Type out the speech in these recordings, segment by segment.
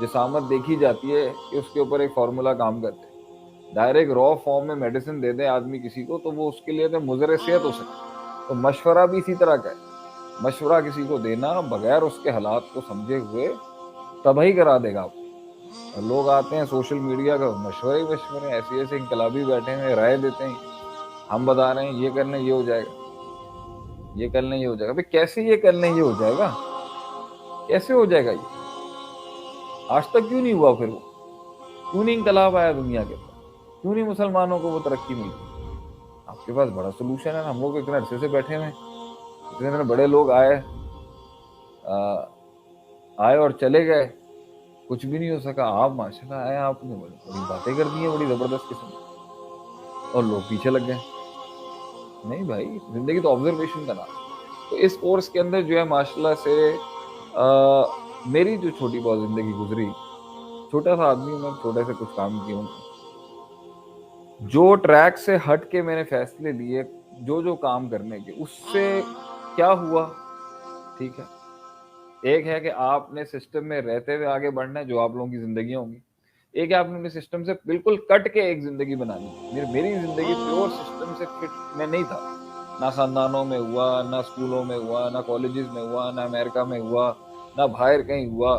جسامت دیکھی جاتی ہے کہ اس کے اوپر ایک فارمولا کام کرتے ہیں. ڈائریکٹ را فارم میں میڈیسن دے دیں آدمی کسی کو تو وہ اس کے لیے مضر صحت ہو سکتا ہے. تو مشورہ بھی اسی طرح کا ہے. مشورہ کسی کو دینا بغیر اس کے حالات کو سمجھے ہوئے تباہی کرا دے گا آپ. اور لوگ آتے ہیں سوشل میڈیا کا مشورے ایسے ایسے انقلابی بیٹھے ہیں رائے دیتے ہیں, ہم بتا رہے ہیں یہ کر لیں یہ ہو جائے گا, یہ کر لیں یہ ہو جائے گا. بھائی کیسے یہ کر لیں یہ ہو جائے گا, کیسے ہو جائے گا یہ؟ آج تک کیوں نہیں ہوا؟ پھر وہ کیوں نہیں انقلاب آیا دنیا کے اندر؟ کیوں نہیں مسلمانوں کو وہ ترقی ملی؟ آپ کے پاس بڑا سولوشن ہے. ہم لوگ اتنے عرصے سے بیٹھے ہوئے, اتنے بڑے لوگ آئے اور چلے گئے, کچھ بھی نہیں ہو سکا. آپ ماشاءاللہ آئے, آپ نے بڑی باتیں کر دی ہیں بڑی زبردست قسم, اور لوگ پیچھے لگ گئے. نہیں بھائی, زندگی تو آبزرویشن کا نام. تو اس کورس کے اندر جو ہے ماشاءاللہ سے میری جو چھوٹی بہت زندگی گزری, چھوٹا سا آدمی ہوں میں, چھوٹے سے کچھ کام کیے ہوں, جو ٹریک سے ہٹ کے میں نے فیصلے لیے جو کام کرنے کے, اس سے کیا ہوا؟ ٹھیک ہے, ایک ہے کہ آپ نے سسٹم میں رہتے ہوئے آگے بڑھنا ہے, جو آپ لوگوں کی زندگیاں ہوں گی. ایک ہے آپ نے سسٹم سے بالکل کٹ کے ایک زندگی بنانی. میری زندگی پیور سسٹم سے فٹ میں نہیں تھا. نہ خاندانوں میں ہوا, نہ اسکولوں میں ہوا, نہ کالجز میں ہوا, نہ امریکہ میں ہوا, نہ باہر کہیں ہوا,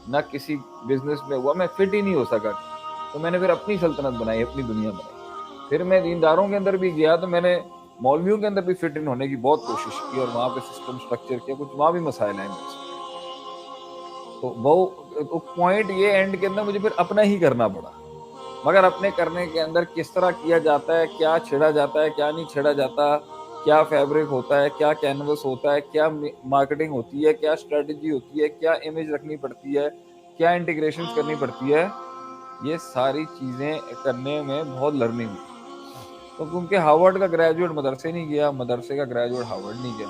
نہ کسی بزنس میں ہوا. میں فٹ ہی نہیں ہو سکا. تو میں نے پھر اپنی سلطنت بنائی, اپنی دنیا بنائی. پھر میں دینداروں کے اندر بھی گیا تو میں نے مولویوں کے اندر بھی فٹ ان ہونے کی بہت کوشش کی, اور وہاں پہ سسٹم سٹرکچر کیا. کچھ وہاں بھی مسائل ہیں. تو وہ پوائنٹ یہ اینڈ کے اندر مجھے پھر اپنا ہی کرنا پڑا. مگر اپنے کرنے کے اندر کس طرح کیا جاتا ہے, کیا چھیڑا جاتا ہے, کیا نہیں چھیڑا جاتا, کیا فیبرک ہوتا ہے, کیا کینوس ہوتا ہے, کیا مارکیٹنگ ہوتی ہے, کیا اسٹریٹجی ہوتی ہے, کیا امیج رکھنی پڑتی ہے, کیا انٹیگریشنز کرنی پڑتی ہے, یہ ساری چیزیں کرنے میں بہت لرننگ ہوئی. تو کیونکہ ہارورڈ کا گریجویٹ مدرسے نہیں گیا, مدرسے کا گریجویٹ ہارورڈ نہیں گیا,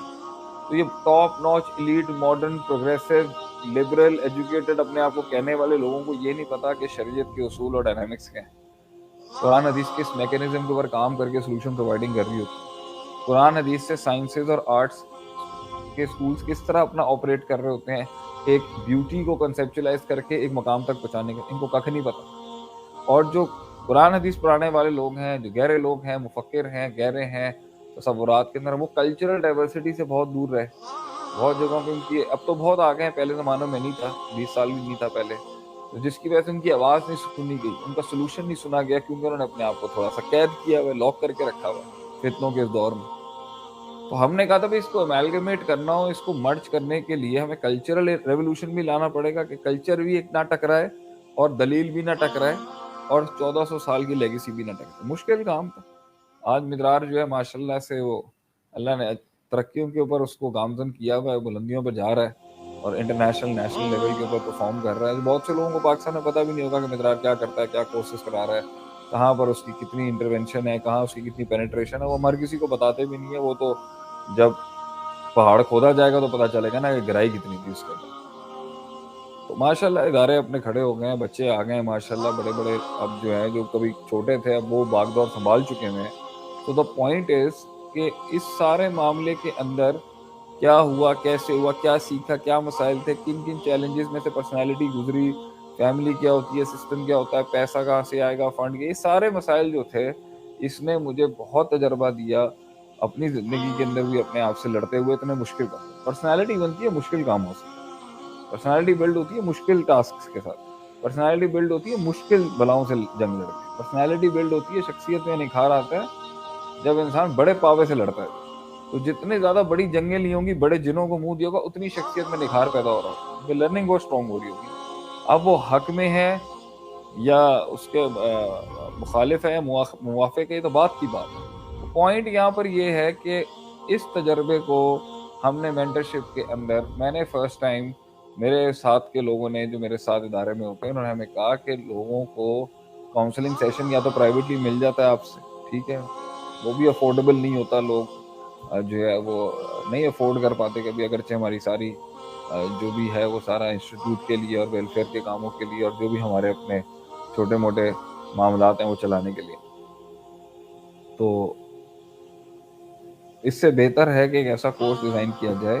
تو یہ top notch elite modern progressive liberal educated اپنے آپ کو کہنے والے لوگوں کو یہ نہیں پتا کہ شریعت کے اصول اور ڈائنامکس کیا ہیں. قرآن حدیث کے اس میکینزم کے اوپر کام کر کے سولوشن پرووائڈنگ کر رہی ہوتی. قرآن حدیث سے سائنسز اور آرٹس کے اسکولز کس طرح اپنا آپریٹ کر رہے ہوتے ہیں, ایک بیوٹی کو کنسیپچولائز کر کے ایک مقام تک پہنچانے کا, ان کو کھ نہیں پتا. اور جو قرآن حدیث پڑھانے والے لوگ ہیں, جو گہرے لوگ ہیں, مفکر ہیں, گہرے ہیں تصورات کے اندر, وہ کلچرل ڈائیورسٹی سے بہت دور رہے. بہت جگہوں پہ ان کی, اب تو بہت آگے ہیں, پہلے زمانوں میں نہیں تھا, 20 سال بھی نہیں تھا پہلے, تو جس کی وجہ سے ان کی آواز نہیں سنی گئی, ان کا سولوشن نہیں سنا گیا, کیونکہ انہوں نے اپنے آپ کو تھوڑا سا قید کیا ہوا, لاک کر کے رکھا ہوا فتنوں کے اس دور میں. تو ہم نے کہا تھا بھائی اس کو امیلگمیٹ کرنا ہو, اس کو مرج کرنے کے لیے ہمیں کلچرل ریولوشن بھی لانا پڑے گا, کہ کلچر بھی ایک نہ ٹکرائے اور دلیل بھی نہ ٹکرائے اور 1400 سال کی لیگیسی بھی نہ ٹکرائے. مشکل کام تھا. آج مدرار جو ہے ماشاءاللہ سے وہ اللہ نے ترقیوں کے اوپر اس کو گامزن کیا ہوا ہے, بلندیوں پر جا رہا ہے, اور انٹرنیشنل نیشنل لیول کے اوپر پرفارم کر رہا ہے. بہت سے لوگوں کو پاکستان میں پتہ بھی نہیں ہوگا کہ مدرار کیا کرتا ہے, کیا کورسز کرا رہا ہے, کہاں پر اس کی کتنی انٹرونشن ہے, کہاں اس کی کتنی پینیٹریشن ہے. وہ ہر کسی کو بتاتے بھی نہیں ہے. وہ تو جب پہاڑ کھودا جائے گا تو پتہ چلے گا نا کہ گہرائی کتنی تھی اس کے اندر. تو ماشاءاللہ ادارے اپنے کھڑے ہو گئے ہیں, بچے آ گئے ہیں ماشاءاللہ, بڑے بڑے اب جو ہیں, جو کبھی چھوٹے تھے اب وہ باغ دور سنبھال چکے ہیں. تو دا پوائنٹ از کہ اس سارے معاملے کے اندر کیا ہوا, کیسے ہوا, کیا سیکھا, کیا مسائل تھے, کن کن چیلنجز میں سے پرسنالٹی گزری, فیملی کیا ہوتی ہے, سسٹم کیا ہوتا ہے, پیسہ کہاں سے آئے گا, فنڈ کے, یہ سارے مسائل جو تھے, اس نے مجھے بہت تجربہ دیا اپنی زندگی کے اندر بھی اپنے آپ سے لڑتے ہوئے. اتنے مشکل کام, پرسنالٹی بنتی ہے مشکل کاموں سے, پرسنالٹی بلڈ ہوتی ہے مشکل ٹاسکس کے ساتھ, پرسنالٹی بلڈ ہوتی ہے مشکل بلاؤں سے جنگ لڑ کے, پرسنالٹی بلڈ ہوتی ہے, شخصیت میں نکھار آتا ہے جب انسان بڑے پاوے سے لڑتا ہے. تو جتنے زیادہ بڑی جنگیں لی ہوں گی, بڑے جنوں کو منہ دیا ہوگا, اتنی شخصیت میں نکھار پیدا ہو رہا ہوگا, لرننگ بہت اسٹرانگ ہو رہی ہوگی. اب وہ حق میں ہے یا اس کے مخالف ہے, موافق ہے, تو بات کی بات ہے. پوائنٹ یہاں پر یہ ہے کہ اس تجربے کو ہم نے مینٹرشپ کے اندر, میں نے فرسٹ ٹائم میرے ساتھ کے لوگوں نے جو میرے ساتھ ادارے میں ہوتے ہیں, انہوں نے ہمیں کہا کہ لوگوں کو کاؤنسلنگ سیشن یا تو پرائیویٹلی مل جاتا ہے آپ سے, ٹھیک ہے, وہ بھی افورڈیبل نہیں ہوتا, لوگ جو ہے وہ نہیں افورڈ کر پاتے کبھی, اگرچہ ہماری ساری جو بھی ہے وہ سارا انسٹیٹیوٹ کے لیے اور ویلفیئر کے کاموں کے لیے, اور جو بھی ہمارے اپنے چھوٹے موٹے معاملات ہیں وہ چلانے کے لیے. تو اس سے بہتر ہے کہ ایک ایسا کورس ڈیزائن کیا جائے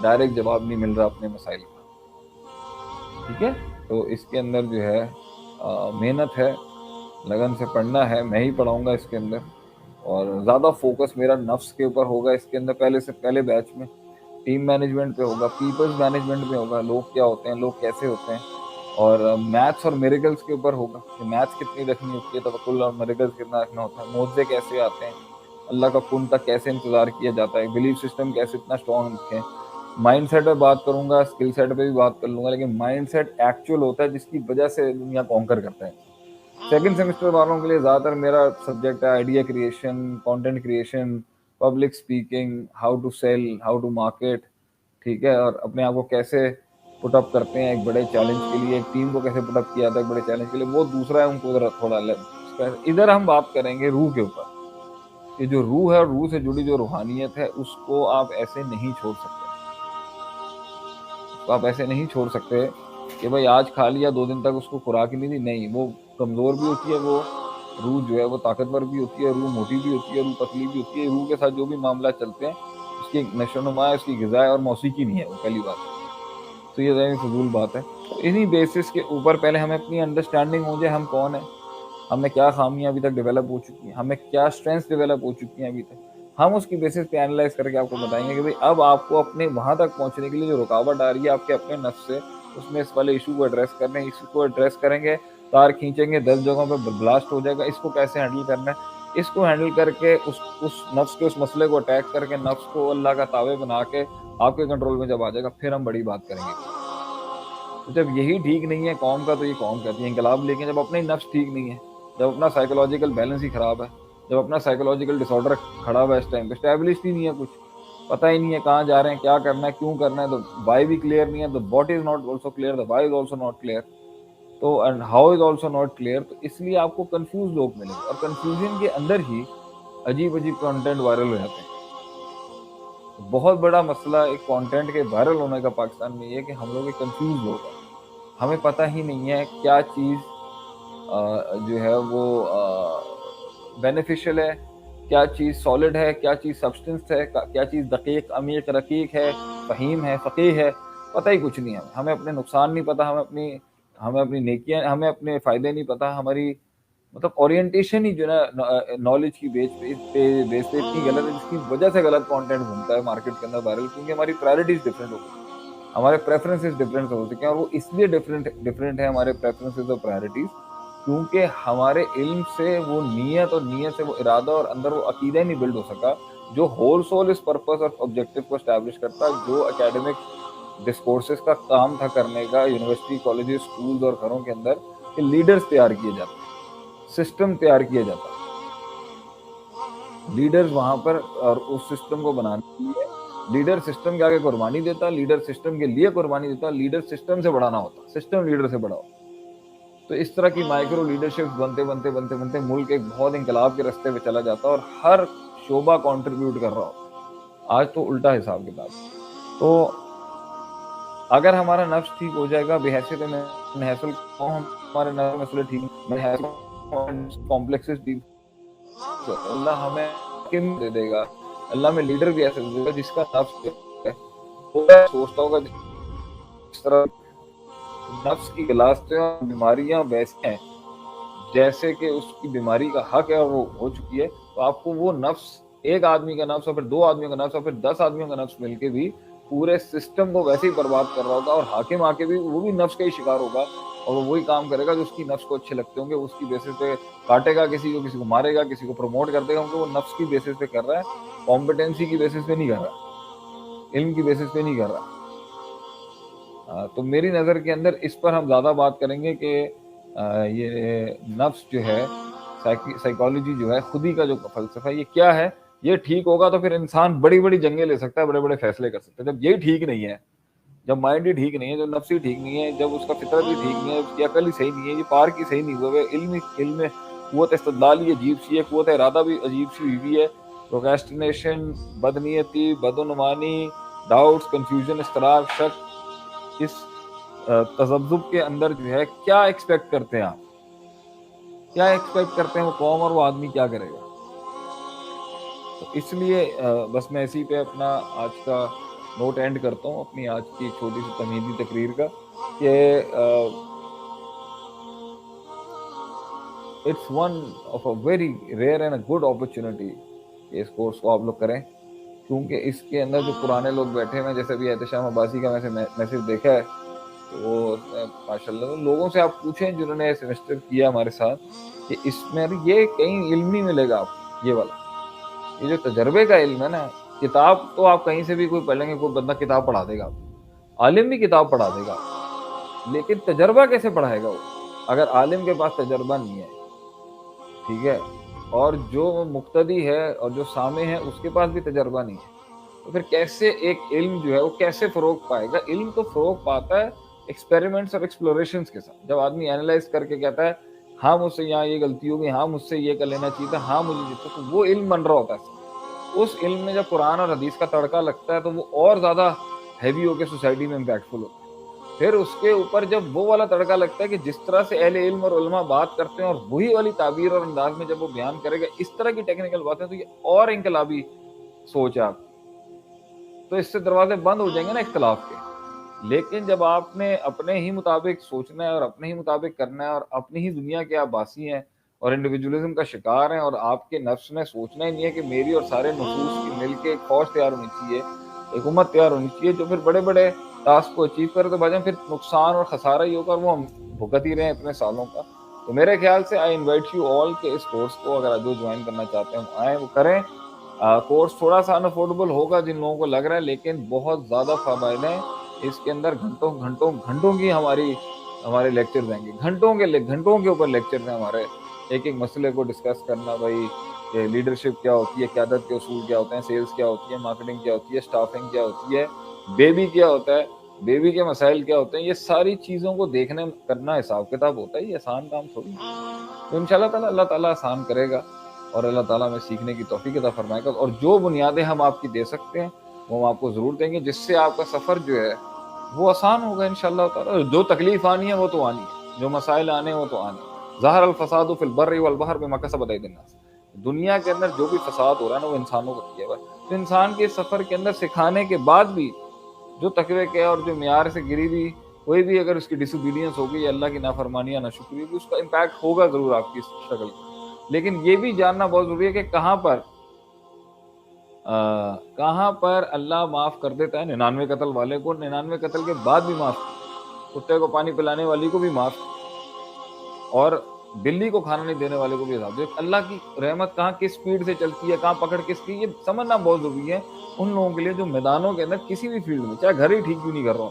ڈائریکٹ جواب نہیں مل رہا اپنے مسائل کا. ٹھیک ہے, تو اس کے اندر جو ہے محنت ہے, لگن سے پڑھنا ہے. میں ہی پڑھاؤں گا اس کے اندر, اور زیادہ فوکس میرا نفس کے اوپر ہوگا اس کے اندر. پہلے بیچ میں ٹیم مینجمنٹ پہ ہوگا, پیپلز مینجمنٹ پہ ہوگا, لوگ کیا ہوتے ہیں, لوگ کیسے ہوتے ہیں, اور میتھس اور میریکلز کے اوپر ہوگا کہ میتھس کتنی رکھنی ہوتی ہے, توکل اور میریکلز کتنا رکھنا ہوتا ہے, معجزے کیسے آتے ہیں, اللہ کا کن تک کیسے انتظار کیا جاتا ہے, بلیف سسٹم کیسے اتنا اسٹرانگ رکھیں. مائنڈ سیٹ پہ بات کروں گا, اسکل سیٹ پہ بھی بات کر لوں گا, لیکن مائنڈ سیٹ ایکچوئل ہوتا ہے جس کی وجہ سے دنیا کانکر کرتا ہے. سیکنڈ سیمسٹر والوں کے لیے زیادہ تر میرا سبجیکٹ ہے idea creation, content creation, public speaking, how to sell, how to market. ٹھیک ہے, اور اپنے آپ کو کیسے پٹ اپ کرتے ہیں ایک بڑے چیلنج کے لیے, ایک ٹیم کو کیسے پٹ اپ کیا جاتا ہے ایک بڑے چیلنج کے لیے, وہ دوسرا ہے. ان کو تھوڑا الگ. ادھر ہم بات کریں گے روح کے اوپر, کہ جو روح ہے اور روح سے جڑی جو روحانیت ہے اس کو آپ ایسے نہیں چھوڑ سکتے. تو آپ ایسے نہیں چھوڑ سکتے کہ بھائی آج کھا لیا 2 دن تک اس کو خوراک نہیں دی, نہیں, وہ کمزور بھی ہوتی ہے. وہ روح جو ہے وہ طاقتور بھی ہوتی ہے, روح موٹی بھی ہوتی ہے, روح پتلی بھی ہوتی ہے. روح کے ساتھ جو بھی معاملات چلتے ہیں اس کی نشو و نما ہے, اس کی غذا ہے, اور موسیقی نہیں ہے وہ, پہلی بات. تو یہ ذہنی فضول بات ہے. تو انہی بیسس کے اوپر پہلے ہمیں اپنی انڈرسٹینڈنگ ہو جائے ہم کون ہیں, ہمیں کیا خامیاں ابھی تک ڈیولپ ہو چکی ہیں, ہمیں کیا اسٹرینتھ ڈیولپ ہو چکی ہیں ابھی تک. ہم اس کی بیسس پہ اینالائز کر کے آپ کو بتائیں گے کہ بھائی اب آپ کو اپنے وہاں تک پہنچنے کے لیے جو رکاوٹ آ رہی ہے آپ کے اپنے نفس سے, اس میں اس والے ایشو کو ایڈریس کرنے, ایشو کو ایڈریس کریں گے, تار کھینچیں گے 10 جگہوں پہ بلاسٹ ہو جائے گا. اس کو کیسے ہینڈل کرنا ہے, اس کو ہینڈل کر کے اس نفس کے اس مسئلے کو اٹیک کر کے نفس کو اللہ کا تابع بنا کے آپ کے کنٹرول میں جب آ جائے گا, پھر ہم بڑی بات کریں گے. تو جب یہی ٹھیک نہیں ہے قوم کا, تو یہ قوم کہتی ہے انقلاب. لیکن جب اپنا ہی نفس ٹھیک نہیں ہے, جب اپنا سائیکولوجیکل بیلنس ہی خراب ہے, جب اپنا سائیکولوجیکل ڈس آرڈر کھڑا ہوا ہے اس ٹائم پہ, اسٹیبلش ہی نہیں ہے, کچھ پتہ ہی نہیں ہے کہاں جا رہے ہیں, کیا کرنا ہے, کیوں کرنا ہے, تو وائی بھی کلیئر نہیں ہے, تو what is not also clear, the why is also not clear, تو and how is also not clear. تو اس لیے آپ کو کنفیوز لوگ ملیں گے, اور کنفیوژن کے اندر ہی عجیب عجیب کانٹینٹ وائرل ہو جاتے ہیں. بہت بڑا مسئلہ ایک کانٹینٹ کے وائرل ہونے کا پاکستان میں یہ ہے کہ ہم لوگ کنفیوز لوگ ہیں. ہمیں پتہ ہی نہیں ہے کیا چیز جو ہے وہ بینیفیشل ہے, کیا چیز سالڈ ہے, کیا چیز سبسٹنس ہے, کیا چیز دقیق, عمیق, رقیق ہے, فہیم ہے, فقیہ ہے. پتہ ہی کچھ نہیں ہے. ہمیں اپنے نقصان نہیں پتہ, ہمیں اپنی نیکیاں, ہمیں اپنے فائدے نہیں پتہ. ہماری مطلب اورینٹیشن ہی جو ہے نا نالج کی بیس پہ اتنی غلط ہے, جس کی وجہ سے غلط کانٹینٹ گھومتا ہے مارکیٹ کے اندر وائرل, کیونکہ ہماری پرائرٹیز ڈفرینٹ ہو گئی, ہمارے پریفرنسز ڈفرینٹ ہو سکے ہیں. اور وہ اس لیے ڈفرینٹ ہے ہمارے پریفرنسز اور پرائرٹیز, کیونکہ ہمارے علم سے وہ نیت, اور نیت سے وہ ارادہ, اور اندر وہ عقیدہ نہیں بلڈ ہو سکا جو ہول سول اس پرپس اور آبجیکٹو کو اسٹیبلش کرتا, جو اکیڈمک ڈسکورسز کا کام تھا کرنے کا یونیورسٹی, کالجز, اسکولز اور گھروں کے اندر, کہ لیڈرز تیار کیے جاتے, سسٹم تیار کیا جاتا, لیڈرز وہاں پر, اور اس سسٹم کو بنانے کے لیے لیڈر سسٹم کے آگے قربانی دیتا, لیڈر سسٹم کے لیے قربانی دیتا, لیڈر سسٹم سے بڑھانا ہوتا, سسٹم لیڈر سے بڑا ہوتا. تو اس طرح کی مائکرو لیڈرشپ بنتے ملک ایک بہت انقلاب کے راستے پہ چلا جاتا, اور ہر شعبہ کنٹریبیوٹ کر رہا ہوتا. آج تو الٹا حساب کتاب. تو اگر ہمارا نفس ٹھیک ہو جائے گا, بحیثیت میں حاصل ہمارے نفس مسئلے ٹھیک, کمپلیکسز ٹھیک, اللہ ہمیں حکم دے دے گا, اللہ میں لیڈر بھی ایسا دے گا جس کا نفس ہے وہ سوچتا ہوگا اس طرح نفس کی گلاستیں اور بیماریاں ویسے ہیں جیسے کہ اس کی بیماری کا حق ہے اور وہ ہو چکی ہے. تو آپ کو وہ نفس, ایک آدمی کا نفس, اور پھر 2 آدمیوں کا نفس, اور پھر 10 آدمیوں کا نفس مل کے بھی پورے سسٹم کو ویسے ہی برباد کر رہا ہوگا, اور حاکم آ کے بھی وہ بھی نفس کا ہی شکار ہوگا, اور وہ وہی کام کرے گا جو اس کی نفس کو اچھے لگتے ہوں گے. اس کی بیسس پہ کاٹے گا کسی کو مارے گا, کسی کو پروموٹ کر دے گا, کیونکہ وہ نفس کی بیسس پہ کر رہا ہے, کمپیٹنسی کی بیسس پہ نہیں کر رہا, علم کی بیسس پہ نہیں کر رہا. تو میری نظر کے اندر اس پر ہم زیادہ بات کریں گے کہ یہ نفس جو ہے, سائیکالوجی جو ہے, خودی کا جو فلسفہ ہے, یہ کیا ہے. یہ ٹھیک ہوگا تو پھر انسان بڑی بڑی جنگیں لے سکتا ہے, بڑے بڑے فیصلے کر سکتا ہے. جب یہ ٹھیک نہیں ہے, جب مائنڈ ہی ٹھیک نہیں ہے, جب نفس ہی ٹھیک نہیں ہے, جب اس کا فطرت ہی ٹھیک نہیں ہے, اس کی عقل ہی صحیح نہیں ہے, یہ پار کی صحیح نہیں ہوئے, علم قوت استدلال ہی عجیب سی ہے, قوت ارادہ بھی عجیب سی ہوئی ہے, پروکریسٹینیشن, بدنیتی, بدعنوانی, ڈاؤٹس, کنفیوژن, اضطراب, شک, اس تذبذب کے اندر جو ہے کیا ایکسپیکٹ کرتے ہیں آپ, کیا ایکسپیکٹ کرتے ہیں وہ قوم اور وہ آدمی کیا کرے گا. تو اس لیے بس میں اسی پہ اپنا آج کا نوٹ اینڈ کرتا ہوں اپنی آج کی چھوٹی سی تمہیدی تقریر کا کہ it's one of a very rare and a good opportunity کہ اس کورس کو آپ لوگ کریں، کیونکہ اس کے اندر جو پرانے لوگ بیٹھے ہوئے ہیں، جیسے بھی احتشام عباسی کا میسج دیکھا ہے، تو وہ ماشاء اللہ لوگوں سے آپ پوچھیں جنہوں نے سیمسٹر کیا ہمارے ساتھ کہ اس میں یہ کہیں علم نہیں ملے گا آپ کو، یہ والا یہ جو تجربے کا علم ہے نا، کتاب تو آپ کہیں سے بھی کوئی پڑھ لیں گے، کوئی بندہ کتاب پڑھا دے گا آپ، عالم بھی کتاب پڑھا دے گا، لیکن تجربہ کیسے پڑھائے گا وہ اگر عالم کے پاس تجربہ نہیں ہے؟ ٹھیک ہے، اور جو مقتدی ہے اور جو سامع ہے اس کے پاس بھی تجربہ نہیں ہے، تو پھر کیسے ایک علم جو ہے وہ کیسے فروغ پائے گا؟ علم تو فروغ پاتا ہے ایکسپیریمنٹس اور ایکسپلوریشنس کے ساتھ، جب آدمی اینالائز کر کے کہتا ہے ہاں مجھ سے یہاں یہ غلطی ہوگی، ہاں مجھ سے یہ کر لینا چاہیے تھا، ہاں مجھے جتنا، تو وہ علم بن رہا ہوتا ہے۔ اس علم میں جب قرآن اور حدیث کا تڑکا لگتا ہے تو وہ اور زیادہ ہیوی ہو کے سوسائٹی میں امپیکٹفل ہوتا ہے۔ پھر اس کے اوپر جب وہ والا تڑکا لگتا ہے کہ جس طرح سے اہل علم اور علماء بات کرتے ہیں اور وہی والی تعبیر اور انداز میں جب وہ بیان کرے گا اس طرح کی ٹیکنیکل باتیں، تو یہ اور انقلابی سوچ ہے آپ کی، تو اس سے دروازے بند ہو جائیں گے نا اختلاف کے۔ لیکن جب آپ نے اپنے ہی مطابق سوچنا ہے اور اپنے ہی مطابق کرنا ہے اور اپنی ہی دنیا کے آپ باسی ہیں اور انڈیویجولزم کا شکار ہیں، اور آپ کے نفس میں سوچنا ہی نہیں ہے کہ میری اور سارے نفوس کی مل کے ایک فوج تیار ہونی چاہیے، ایک امت تیار ہونی چاہیے جو پھر بڑے بڑے ٹاسک کو اچیو کرے، تو بھاجن پھر نقصان اور خسارہ ہی ہوگا اور وہ ہم بھگت ہی رہے ہیں اتنے سالوں کا۔ تو میرے خیال سے آئی انوائٹ یو آل کہ اس کورس کو اگر جو جوائن کرنا چاہتے ہیں آئیں، وہ کریں۔ کورس تھوڑا سا انافورڈیبل ہوگا جن لوگوں کو لگ رہا ہے، لیکن بہت زیادہ فوائد ہیں اس کے اندر۔ گھنٹوں کی ہمارے لیکچرز ہیں گے، گھنٹوں کے اوپر لیکچرز ہیں ہمارے، ایک ایک مسئلے کو ڈسکس کرنا، بھائی کہ لیڈرشپ کیا ہوتی ہے، قیادت کے اصول کیا ہوتے ہیں، سیلز کیا ہوتی ہے، مارکیٹنگ کیا ہوتی ہے، اسٹافنگ کیا ہوتی ہے، بیبی کیا ہوتا ہے، بیبی کے مسائل کیا ہوتے ہیں، یہ ساری چیزوں کو دیکھنے کرنا حساب کتاب ہوتا ہے، یہ آسان کام تھوڑی ہے۔ تو انشاءاللہ اللہ تعالیٰ آسان کرے گا اور اللہ تعالیٰ میں سیکھنے کی توفیق عطا فرمائے گا، اور جو بنیادیں ہم آپ کی دے سکتے ہیں وہ ہم آپ کو ضرور دیں گے، جس سے آپ کا سفر جو ہے وہ آسان ہوگا انشاءاللہ تعالیٰ۔ جو تکلیف آنی ہے وہ تو آنی ہے، جو مسائل آنے ہیں وہ تو آنے ہیں۔ ظہر الفساد فی البر والبحر بما کسبت ایدی الناس، دنیا کے اندر جو بھی فساد ہو رہا ہے نا وہ انسانوں کو کیا ہوا ہے۔ تو انسان کے سفر کے اندر سکھانے کے بعد بھی جو تقوی کے اور جو معیار سے گری بھی کوئی بھی اگر اس کی ڈس اوبیڈینس ہوگی یا اللہ کی نافرمانی یا ناشکری ہوگی، اس کا امپیکٹ ہوگا ضرور آپ کی شکل میں۔ لیکن یہ بھی جاننا بہت ضروری ہے کہ کہاں پر اللہ معاف کر دیتا ہے 99 قتل والے کو، 99 قتل کے بعد بھی معاف، کتے کو پانی پلانے والی کو بھی معاف، اور بلی کو کھانا نہیں دینے والے کو بھی عذاب دے۔ اللہ کی رحمت کہاں کس سپیڈ سے چلتی ہے، کہاں پکڑ کس کی، یہ سمجھنا بہت ضروری ہے ان لوگوں کے لیے جو میدانوں کے اندر کسی بھی فیلڈ میں، چاہے گھر ہی ٹھیک کیوں نہیں کر رہا ہوں،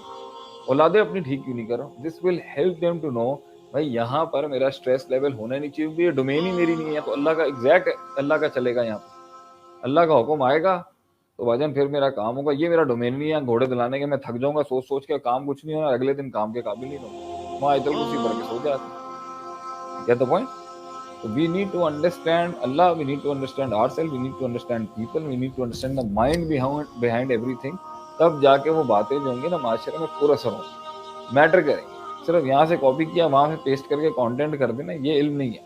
اولادیں اپنی ٹھیک کیوں نہیں کر رہا ہوں، this will help them to know بھائی یہاں پر میرا سٹریس لیول ہونا نہیں چاہیے، یہ ڈومین ہی میری نہیں ہے، تو اللہ کا ایگزیکٹ اللہ کا چلے گا، یہاں پر اللہ کا حکم آئے گا تو بھاجن پھر میرا کام ہوگا، یہ میرا ڈومین نہیں ہے گھوڑے دلانے کے، میں تھک جاؤں گا سوچ کے، کام کچھ نہیں ہونا، اگلے دن کام کے قابل نہیں ہوگا، وہاں ایتل کرسی پڑھ کے سو جاتے ہیں۔ Get the point? So we need to understand Allah, we need to understand ourselves, we need to understand people, we need to understand the mind behind everything، تب جا کے وہ باتیں جو ہوں گی نا معاشرے میں پر اثر ہوں گی، میٹر کریں گے۔ صرف یہاں سے کاپی کیا وہاں سے پیسٹ کر کے کانٹینٹ کر دینا، یہ علم نہیں ہے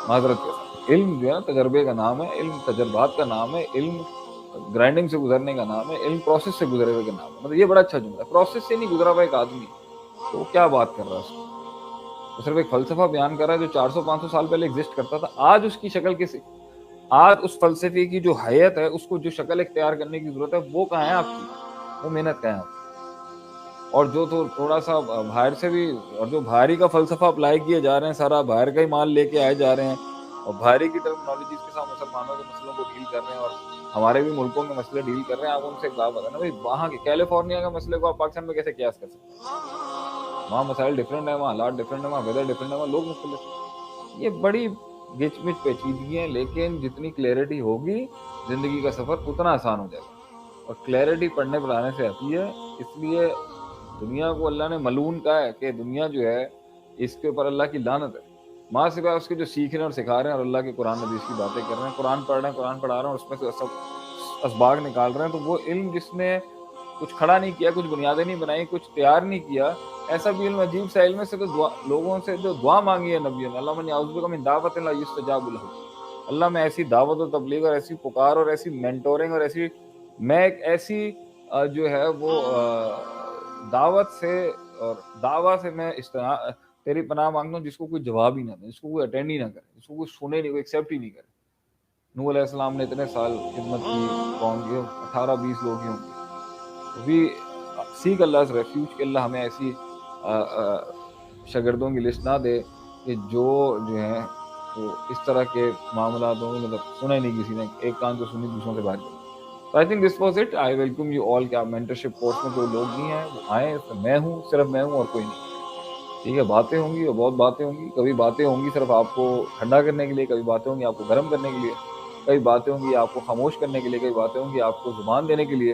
معذرت کے ساتھ۔ علم جو ہے تجربے کا نام ہے، علم تجربات کا نام ہے، علم گرائنڈنگ سے گزرنے کا نام ہے، علم پروسیس سے گزرے ہوئے کا نام ہے۔ مطلب یہ بڑا اچھا جملہ ہے، پروسیس سے نہیں گزرا ہوا ایک آدمی تو وہ کیا بات کر رہا ہے، اس کو وہ صرف ایک فلسفہ بیان کر رہا ہے جو 400-500 سال پہلے ایگزسٹ کرتا تھا، آج اس کی شکل کسی، آج اس فلسفے کی جو حیت ہے، اس کو جو شکل اختیار کرنے کی ضرورت ہے، وہ کہاں ہے آپ کی، وہ محنت کہاں ہے آپ کی؟ اور جو تو تھوڑا سا باہر سے بھی، اور جو بھاری کا فلسفہ اپلائی کیے جا رہے ہیں، سارا باہر کا ہی مال لے کے آئے جا رہے ہیں اور بھاری کی ٹرمنالوجیز کے ساتھ مسلمانوں کے مسئلوں کو ڈیل کر رہے ہیں، اور ہمارے بھی ملکوں کے مسئلے ڈیل کر رہے ہیں۔ آپ ان سے ایک بات بتانا بھائی، وہاں کے کیلیفورنیا کے مسئلے کو آپ پاکستان میں کیسے قیاس کر سکتے ہیں؟ وہاں مسائل ڈفرینٹ ہیں، وہاں حالات ڈفرینٹ ہیں، وہاں ویدر ڈفرینٹ ہے، وہاں لوگ مختلف۔ یہ بڑی گچ مچ پیچیدگی ہیں، لیکن جتنی کلیئرٹی ہوگی زندگی کا سفر اتنا آسان ہو جائے گا، اور کلیئرٹی پڑھنے پڑھانے سے آتی ہے۔ اس لیے دنیا کو اللہ نے ملعون کہا ہے کہ دنیا جو ہے اس کے اوپر اللہ کی لعنت ہے، ماں سوائے اس کے جو سیکھ رہے ہیں اور سکھا رہے ہیں اور اللہ کے قرآن حدیث کی باتیں کر رہے ہیں، قرآن پڑھ رہے ہیں، قرآن پڑھا رہے ہیں اور اس میں سے سب اسباق نکال رہے ہیں، تو وہ علم جس نے کچھ کھڑا نہیں کیا، کچھ بنیادیں نہیں بنائی، کچھ تیار نہیں کیا، ایسا بھی علم عجیب سا علم سے تو لوگوں سے جو دعا مانگی ہے نبیوں نے، اللہ من اعوذ بک من دعوت لا یستجاب لہ، اللہ میں ایسی دعوت و تبلیغ اور ایسی پکار اور ایسی مینٹورنگ اور ایسی میں ایک ایسی جو ہے وہ دعوت سے اور دعویٰ سے میں تیری پناہ مانگتا ہوں جس کو کوئی جواب ہی نہ دے، جس کو کوئی اٹینڈ ہی نہ کرے، جس کو کوئی سنے نہیں، کوئی ایکسیپٹ ہی نہیں کرے۔ نوح علیہ السلام نے اتنے سال خدمت کی قوم کی، 18-20 لوگ ہی ہوں گے۔ وی سیک اللہ ریفیوج کہ اللہ ہمیں ایسی شاگردوں کی لسٹ نہ دے کہ جو ہیں وہ اس طرح کے معاملات ہوں، مطلب سنا ہی نہیں کسی نے، ایک کان سے سنی دوسروں سے باہر کر۔ تو I think this was it. I welcome you all. کیا مینٹرشپ کورس میں کوئی لوگ نہیں ہیں، وہ آئیں، اس میں میں ہوں، صرف میں ہوں اور کوئی نہیں، ٹھیک ہے؟ باتیں ہوں گی اور بہت باتیں ہوں گی، کبھی باتیں ہوں گی صرف آپ کو ٹھنڈا کرنے کے لیے، کبھی باتیں ہوں گی آپ کو گرم کرنے کے لیے، کئی باتیں ہوں گی آپ کو خاموش کرنے کے لیے، کئی باتیں ہوں گی آپ کو زبان دینے کے لیے،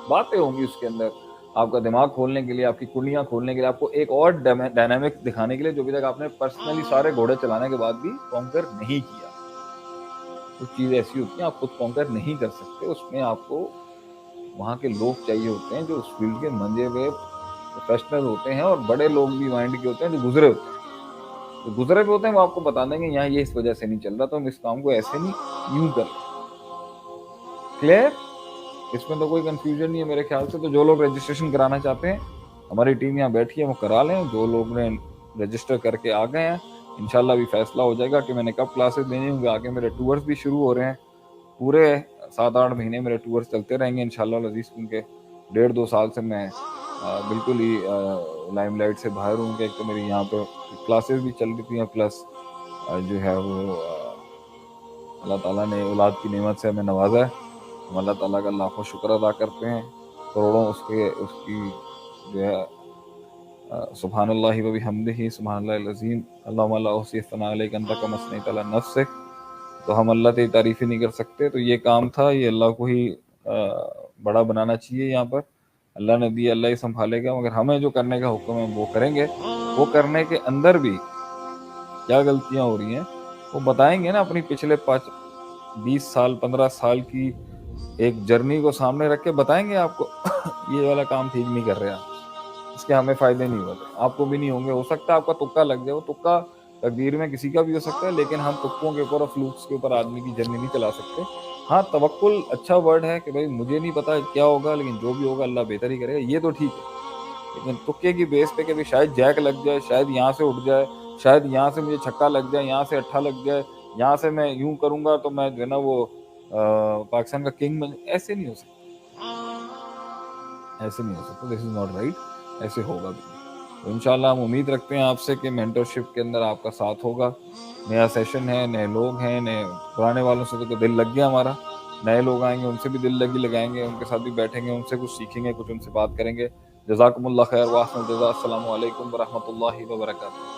باتیں ہوں گی اس کے اندر آپ کا دماغ کھولنے کے لیے، آپ کی کنڈیاں کھولنے کے لیے، آپ کو ایک اور ڈائنامک دکھانے کے لیے جو ابھی تک آپ نے پرسنلی سارے گھوڑے چلانے کے بعد بھی کانکر نہیں کیا۔ کچھ چیزیں ایسی ہوتی ہیں آپ خود کانکر نہیں کر سکتے، اس میں آپ کو وہاں کے لوگ چاہیے ہوتے ہیں جو اس فیلڈ کے منجے ہوئے پروفیشنل ہوتے ہیں، اور بڑے لوگ بھی مائنڈ کے ہوتے ہیں جو گزرے ہوتے ہیں، جو گزرے بھی ہوتے ہیں وہ آپ کو بتا دیں گے یہاں یہ اس وجہ سے نہیں چل رہا، تو ہم اس کام کو ایسے نہیں یوں کر کلیئر۔ اس میں تو کوئی کنفیوژن نہیں ہے میرے خیال سے۔ تو جو لوگ رجسٹریشن کرانا چاہتے ہیں، ہماری ٹیم یہاں بیٹھی ہے، وہ کرا لیں۔ جو لوگ نے رجسٹر کر کے آ گئے ہیں، انشاءاللہ بھی فیصلہ ہو جائے گا کہ میں نے کب کلاسز دینی ہوں گی۔ آگے میرے ٹورز بھی شروع ہو رہے ہیں، پورے 7-8 مہینے میرے ٹورز چلتے رہیں گے انشاءاللہ العزیز، کیونکہ 1.5-2 سال سے میں بالکل ہی لائم لائٹ سے باہر ہوں، کہ ایک تو میری یہاں پہ کلاسز بھی چل رہی ہیں، پلس جو ہے وہ اللہ تعالیٰ نے اولاد کی نعمت سے ہمیں نوازا ہے۔ ہم اللہ تعالیٰ کا لاکھوں شکر ادا کرتے ہیں، کروڑوں اس کی جو ہے سبحان اللہ و بحمدہ سبحان اللہ العظیم اللہم لا احصی ثناء علیک انت کما اثنیت علی نفسک۔ تو ہم اللہ کی تعریف ہی نہیں کر سکتے۔ تو یہ کام تھا، یہ اللہ کو ہی بڑا بنانا چاہیے یہاں پر۔ اللہ نے دیا، اللہ ہی سنبھالے گا، مگر ہمیں جو کرنے کا حکم ہے وہ کریں گے۔ وہ کرنے کے اندر بھی کیا غلطیاں ہو رہی ہیں وہ بتائیں گے نا، اپنی پچھلے 20 سال 15 سال کی ایک جرنی کو سامنے رکھ کے بتائیں گے آپ کو یہ والا کام ٹھیک نہیں کر رہے آپ، اس کے ہمیں فائدے نہیں ہوتے، آپ کو بھی نہیں ہوں گے۔ ہو سکتا ہے آپ کا تکا لگ جائے، وہ تکا تقدیر میں کسی کا بھی ہو سکتا ہے، لیکن ہم تکوں کے اوپر اور فلوکس کے اوپر آدمی کی جرنی نہیں چلا سکتے۔ ہاں توکل اچھا ورڈ ہے کہ بھائی مجھے نہیں پتا کیا ہوگا، لیکن جو بھی ہوگا اللہ بہتر ہی کرے گا، یہ تو ٹھیک ہے۔ لیکن تکے کی بیس پہ کہ بھی شاید جیک لگ جائے، شاید یہاں سے اٹھ جائے، شاید یہاں سے مجھے چھکا لگ جائے، یہاں سے اٹھا لگ جائے، یہاں سے میں یوں کروں گا تو میں جو ہے نا وہ پاکستان کا کنگ بن، ایسے نہیں ہو سکتا، ایسے نہیں ہو سکتا۔ دس از ناٹ رائٹ، ایسے ہوگا بھی۔ تو انشاءاللہ ہم امید رکھتے ہیں آپ سے کہ مینٹرشپ کے اندر آپ کا ساتھ ہوگا۔ نیا سیشن ہے، نئے لوگ ہیں، نئے پرانے والوں سے تو دل لگ گیا ہمارا، نئے لوگ آئیں گے ان سے بھی دل لگائیں گے، ان کے ساتھ بھی بیٹھیں گے، ان سے کچھ سیکھیں گے، کچھ ان سے بات کریں گے۔ جزاکم اللہ خیر، واحسن الجزاء۔ السلام علیکم ورحمۃ اللہ وبرکاتہ۔